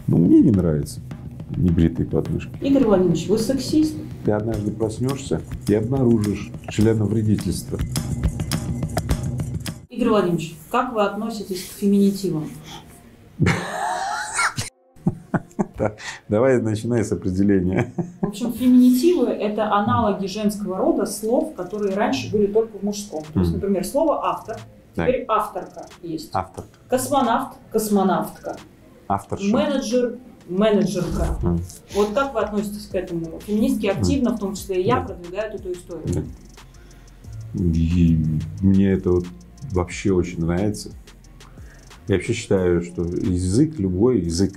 Ну, мне не нравится небритые подмышки. Игорь Владимирович, вы сексист? Ты однажды проснешься и обнаружишь членовредительство. Игорь Владимирович, как вы относитесь к феминитивам? Давай начинай с определения. В общем, феминитивы – это аналоги женского рода слов, которые раньше были только в мужском. То есть, например, слово «автор», теперь авторка есть. Автор. Космонавт – космонавтка. Авторша. Менеджер – менеджерка. Вот как вы относитесь к этому? Феминистки активно, в том числе и я, продвигают эту историю. И мне это вот вообще очень нравится. Я вообще считаю, что язык, любой язык,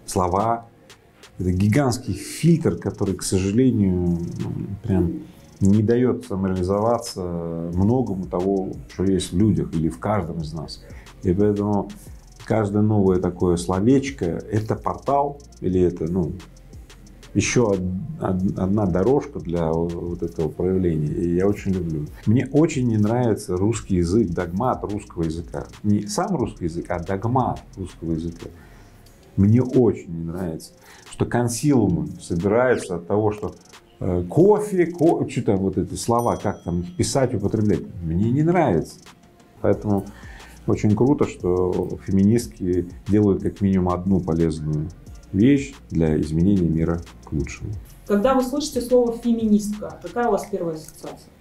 слова — это гигантский фильтр, который, к сожалению, прям не дает самореализоваться многому того, что есть в людях или в каждом из нас. И поэтому каждое новое такое словечко — это портал или это, еще одна дорожка для вот этого проявления. И я очень люблю. Мне очень не нравится русский язык, догмат русского языка. Не сам русский язык, а догмат русского языка. Мне очень не нравится, что консилиумы собираются от того, что кофе, что там вот эти слова, как там их писать, употреблять. Мне не нравится. Поэтому очень круто, что феминистки делают как минимум одну полезную вещь для изменения мира к лучшему. Когда вы слышите слово «феминистка», какая у вас первая ассоциация?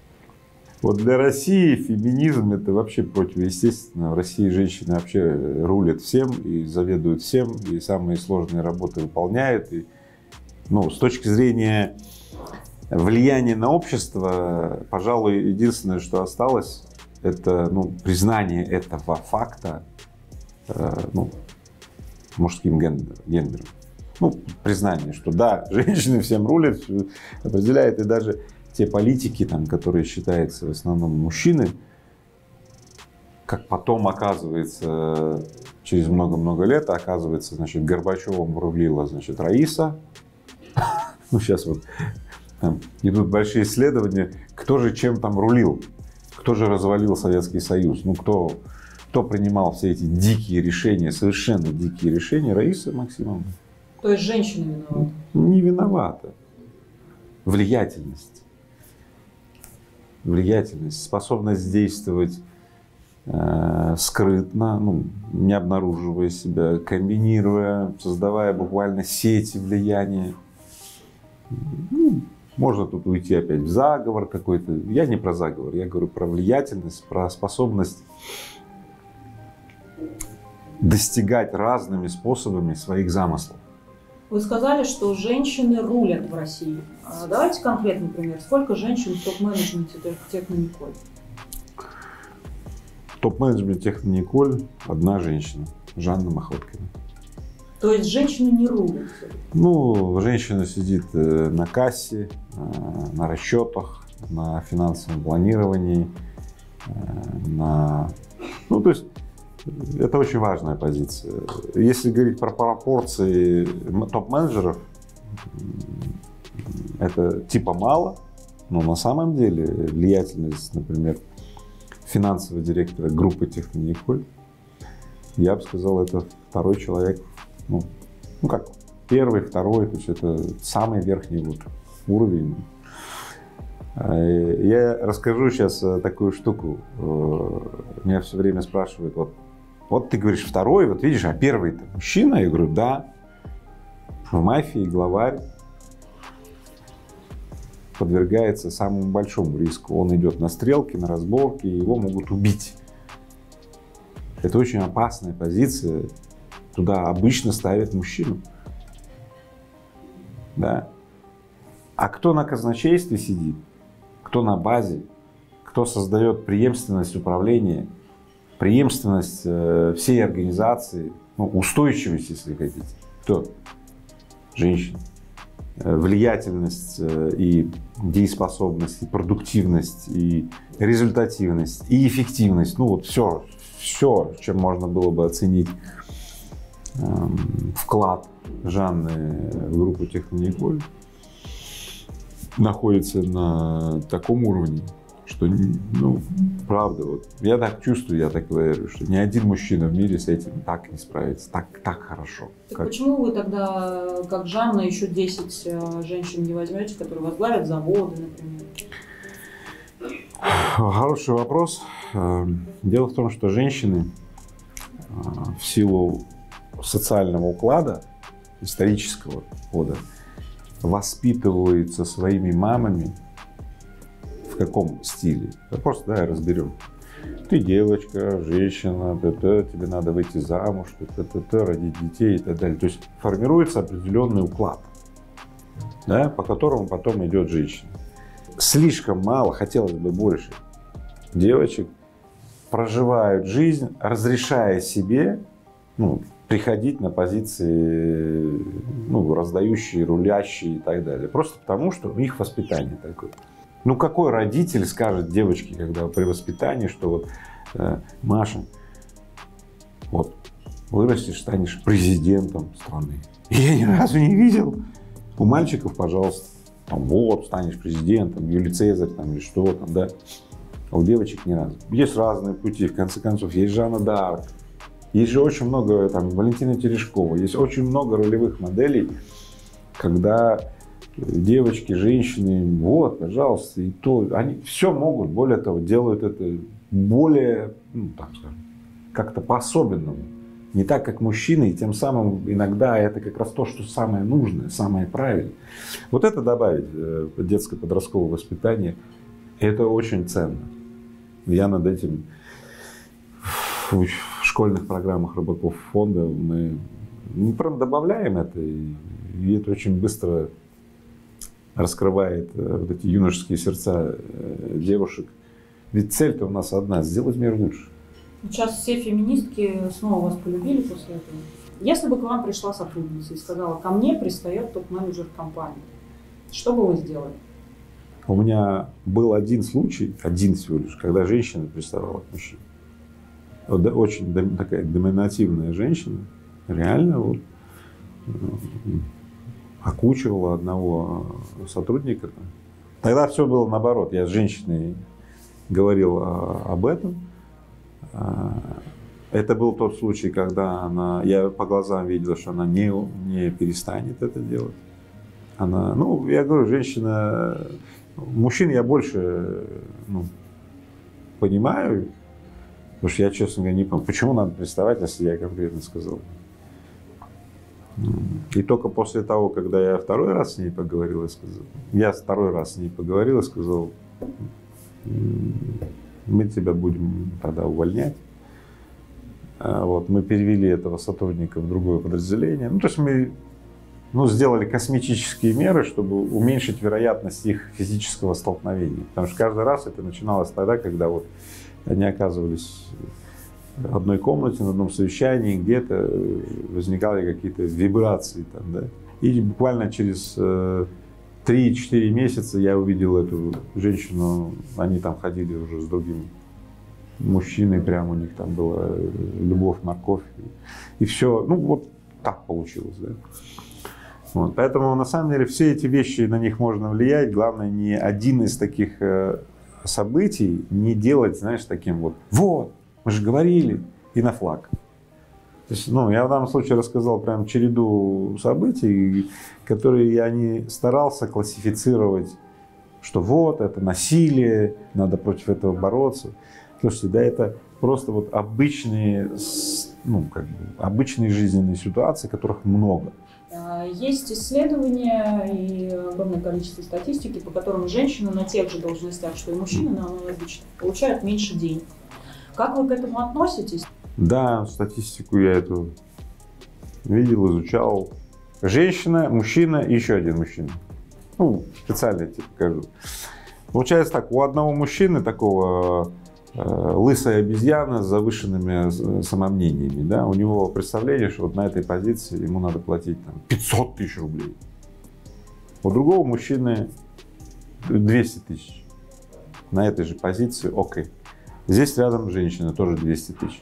Вот для России феминизм — это вообще противоестественно. В России женщины вообще рулят всем и заведуют всем, и самые сложные работы выполняют. И, с точки зрения влияния на общество, пожалуй, единственное, что осталось, это признание этого факта мужским гендером. Признание, что да, женщины всем рулят, определяет, и даже те политики, которые считаются в основном мужчины, как потом оказывается, через много-много лет, оказывается, Горбачевым рулила, Раиса. Сейчас вот там идут большие исследования, кто же чем там рулил, кто же развалил Советский Союз, кто принимал все эти дикие решения, совершенно дикие решения. Раиса Максимовна. То есть женщина виновата? Не виновата. Влиятельность, способность действовать скрытно, не обнаруживая себя, комбинируя, создавая буквально сети влияния. Можно тут уйти опять в заговор какой-то. Я не про заговор, я говорю про влиятельность, про способность достигать разными способами своих замыслов. Вы сказали, что женщины рулят в России. Давайте конкретный пример. Сколько женщин в топ-менеджменте Технониколь? В топ-менеджменте Технониколь одна женщина, Жанна Махоткина. То есть женщины не рулят? Женщина сидит на кассе, на расчетах, на финансовом планировании, то есть это очень важная позиция. Если говорить про пропорции топ-менеджеров, это типа мало, но на самом деле влиятельность, например, финансового директора группы Технониколь, я бы сказал, это второй человек, первый, второй, то есть это самый верхний уровень. Я расскажу сейчас такую штуку. Меня все время спрашивают, вот ты говоришь второй, вот видишь, а первый-то мужчина? Я говорю, да. В мафии главарь подвергается самому большому риску. Он идет на стрелки, на разборки, и его могут убить. Это очень опасная позиция. Туда обычно ставят мужчину. Да. А кто на казначействе сидит? Кто на базе? Кто создает преемственность управления? Преемственность всей организации, устойчивость, если хотите. Кто? Женщина. Влиятельность и дееспособность, и продуктивность, и результативность, и эффективность. Все, чем можно было бы оценить вклад Жанны в группу Технониколь, находится на таком уровне, что, ну, правда, вот, я так чувствую, я так верю, что ни один мужчина в мире с этим так не справится, так хорошо. Так почему вы тогда, как Жанна, еще 10 женщин не возьмете, которые возглавят заводы, например? Хороший вопрос. Дело в том, что женщины в силу социального уклада, исторического уклада, воспитываются своими мамами в каком стиле? Просто давай разберем. Ты девочка, женщина, тебе надо выйти замуж, родить детей и так далее. То есть формируется определенный уклад, да, по которому потом идет женщина. Слишком мало, хотелось бы больше, девочек проживают жизнь, разрешая себе, ну, приходить на позиции, ну, раздающие, рулящие и так далее. Просто потому, что у них воспитание такое. Ну, какой родитель скажет девочке, когда при воспитании, что вот, Маша, вот, вырастешь, станешь президентом страны. Я ни разу не видел. У мальчиков, пожалуйста, там, вот, станешь президентом, Юлий Цезарь, там, или что там, да. А у девочек ни разу. Есть разные пути, в конце концов, есть Жанна д'Арк. Есть же очень много, там, Валентина Терешкова, есть очень много ролевых моделей, когда девочки, женщины, вот, пожалуйста, и то, они все могут, более того, делают это более, ну, так скажем, как-то по-особенному. Не так, как мужчины, и тем самым иногда это как раз то, что самое нужное, самое правильное. Вот это добавить в детско-подростковое воспитание, это очень ценно. Я над этим в школьных программах Рыбаков фонда мы прям добавляем это, и это очень быстро раскрывает вот эти юношеские сердца девушек. Ведь цель-то у нас одна – сделать мир лучше. Сейчас все феминистки снова вас полюбили после этого. Если бы к вам пришла сотрудница и сказала: ко мне пристает топ-менеджер компании, что бы вы сделали? У меня был один случай, один всего лишь, когда женщина приставала к мужчине. Вот, очень такая доминативная женщина, реально вот, окучивала одного сотрудника. Тогда все было наоборот. Я с женщиной говорил об этом. Это был тот случай, когда я по глазам видел, что она не перестанет это делать. Она, ну, я говорю, женщина, мужчин я больше, ну, понимаю, потому что я, честно говоря, не понимаю, почему надо приставать, если я конкретно сказал. И только после того, когда я второй раз с ней поговорил и сказал, мы тебя будем тогда увольнять. Вот, мы перевели этого сотрудника в другое подразделение. Ну, то есть мы сделали косметические меры, чтобы уменьшить вероятность их физического столкновения. Потому что каждый раз это начиналось тогда, когда вот они оказывались в одной комнате, на одном совещании, где-то возникали какие-то вибрации там, да. И буквально через 3-4 месяца я увидел эту женщину, они там ходили уже с другим мужчиной, прямо у них там была любовь, морковь. И все, ну вот так получилось, да. Вот, поэтому на самом деле все эти вещи, на них можно влиять. Главное, ни один из таких событий не делать, знаешь, таким вот мы же говорили, и на флаг. То есть, ну, я в данном случае рассказал прям череду событий, которые я не старался классифицировать, что вот, это насилие, надо против этого бороться. Слушайте, да, это просто вот обычные, ну, как бы, обычные жизненные ситуации, которых много. Есть исследования и огромное количество статистики, по которым женщины на тех же должностях, что и мужчины на аналогичных, получают меньше денег. Как вы к этому относитесь? Да, статистику я эту видел, изучал. Женщина, мужчина и еще один мужчина. Ну, специально я тебе покажу. Получается так, у одного мужчины такого лысая обезьяна с завышенными самомнениями, да, у него представление, что вот на этой позиции ему надо платить там 500 тысяч рублей. У другого мужчины 200 тысяч. На этой же позиции, окей. Здесь рядом женщина, тоже 200 тысяч.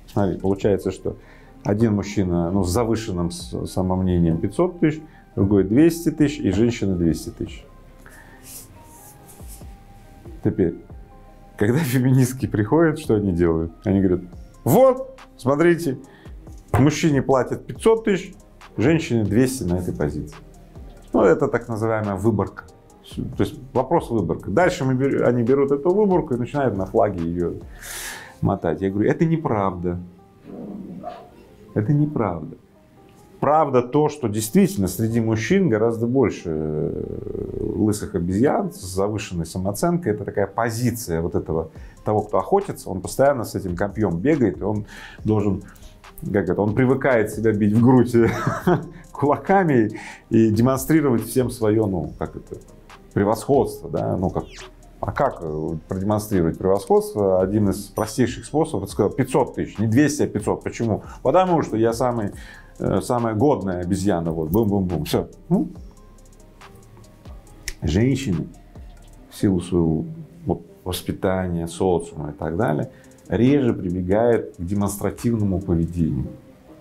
Смотри, получается, что один мужчина, ну, с завышенным самомнением 500 тысяч, другой 200 тысяч и женщина 200 тысяч. Теперь, когда феминистки приходят, что они делают? Они говорят, вот, смотрите, мужчине платят 500 тысяч, женщине 200 на этой позиции. Ну, это так называемая выборка. То есть вопрос выборка. Дальше они берут эту выборку и начинают на флаге ее мотать. Я говорю, это неправда. Это неправда. Правда то, что действительно среди мужчин гораздо больше лысых обезьян с завышенной самооценкой. Это такая позиция вот этого, того, кто охотится. Он постоянно с этим копьем бегает, и он должен, он привыкает себя бить в грудь кулаками и демонстрировать всем свое, превосходство, да, а как продемонстрировать превосходство? Один из простейших способов, это сказал 500 тысяч, не 200, а 500. Почему? Потому что я самая годная обезьяна, вот, бум-бум-бум, все. Женщины в силу своего воспитания, социума и так далее, реже прибегают к демонстративному поведению.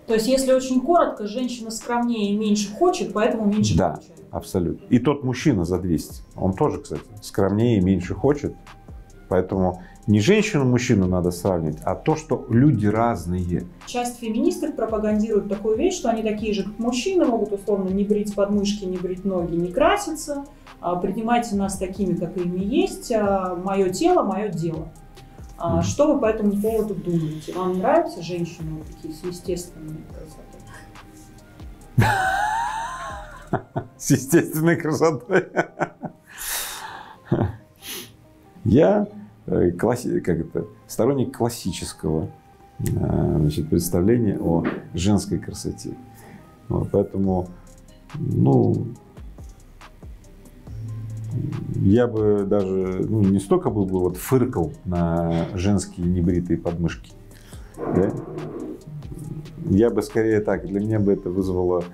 То есть, если очень коротко, женщина скромнее и меньше хочет, поэтому меньше получает. Да, абсолютно. И тот мужчина за 200, он тоже, кстати, скромнее и меньше хочет. Поэтому не женщину-мужчину надо сравнивать, а то, что люди разные. Часть феминисток пропагандирует такую вещь, что они такие же, как мужчины, могут условно не брить подмышки, не брить ноги, не краситься. Принимайте нас такими, какими есть. Мое тело, мое дело. Что вы по этому поводу думаете? Вам нравятся женщины вот такие с естественной красотой? С естественной красотой? Я сторонник классического представления о женской красоте. Поэтому, я бы даже не столько бы фыркал на женские небритые подмышки. Да? Я бы скорее так, для меня бы это вызвало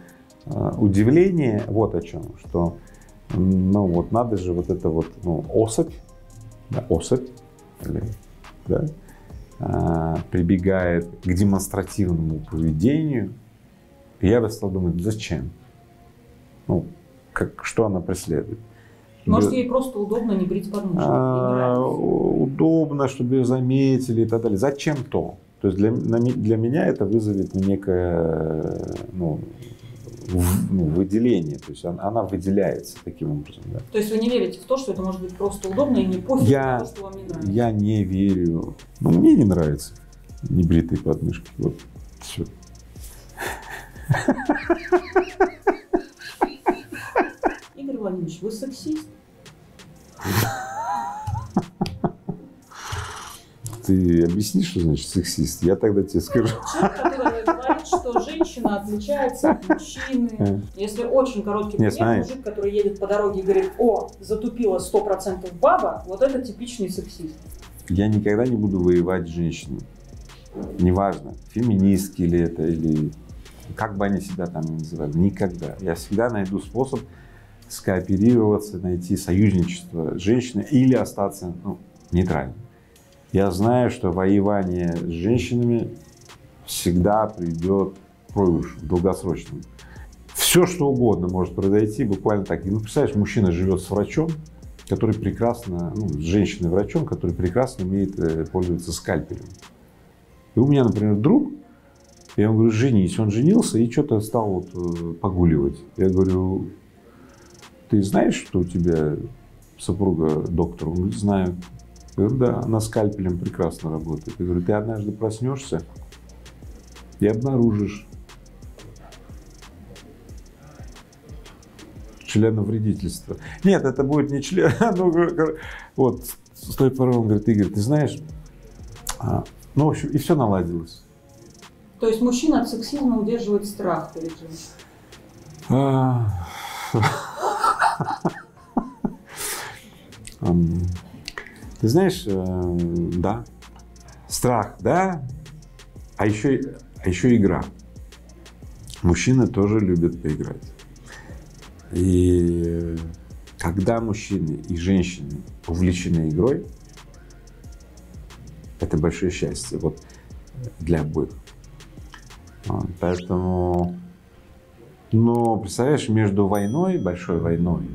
удивление вот о чем, что надо же особь, прибегает к демонстративному поведению. И я бы стал думать, зачем? Что она преследует? Может, ей просто удобно не брить подмышки? Удобно, чтобы ее заметили и так далее. Зачем то? То есть для меня это вызовет некое выделение. То есть она выделяется таким образом. Да. То есть вы не верите в то, что это может быть просто удобно и не пофиг на то, что вам не нравится? Я не верю. Мне не нравятся небритые подмышки. Вот все. Игорь Владимирович, вы сексист? Ты объясни, что значит сексист? Я тогда тебе скажу. Человек, который говорит, что женщина отличается от мужчины. Если очень короткий пример, мужик, который едет по дороге и говорит, затупила 100% баба, вот это типичный сексист. Я никогда не буду воевать с женщинами. Неважно, феминистки ли это, или как бы они себя там ни называли. Никогда. Я всегда найду способ скооперироваться, найти союзничество с женщиной или остаться нейтральным. Я знаю, что воевание с женщинами всегда приведет к проигрышу долгосрочному. Все, что угодно может произойти буквально так. И, представляешь, мужчина живет с врачом, который прекрасно, с женщиной-врачом, который прекрасно умеет пользоваться скальпелем. И у меня, например, друг, я ему говорю, женись. Он женился и что-то стал погуливать. Я говорю, ты знаешь, что у тебя супруга доктор? Он говорит, знаю. Я говорю, да, она скальпелем прекрасно работает. Я говорю, ты однажды проснешься и обнаружишь членовредительство. Нет, это будет не член. Вот, с той поры он говорит, Игорь, ты знаешь, в общем, и все наладилось. То есть мужчина от сексизма удерживает страх перед женщиной? Ты знаешь, да, страх, да, а еще игра. Мужчины тоже любят поиграть. И когда мужчины и женщины увлечены игрой, это большое счастье для обоих. Поэтому, представляешь, между войной, большой войной,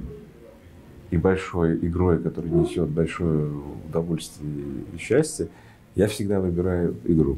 и большой игрой, которая несет большое удовольствие и счастье, я всегда выбираю игру.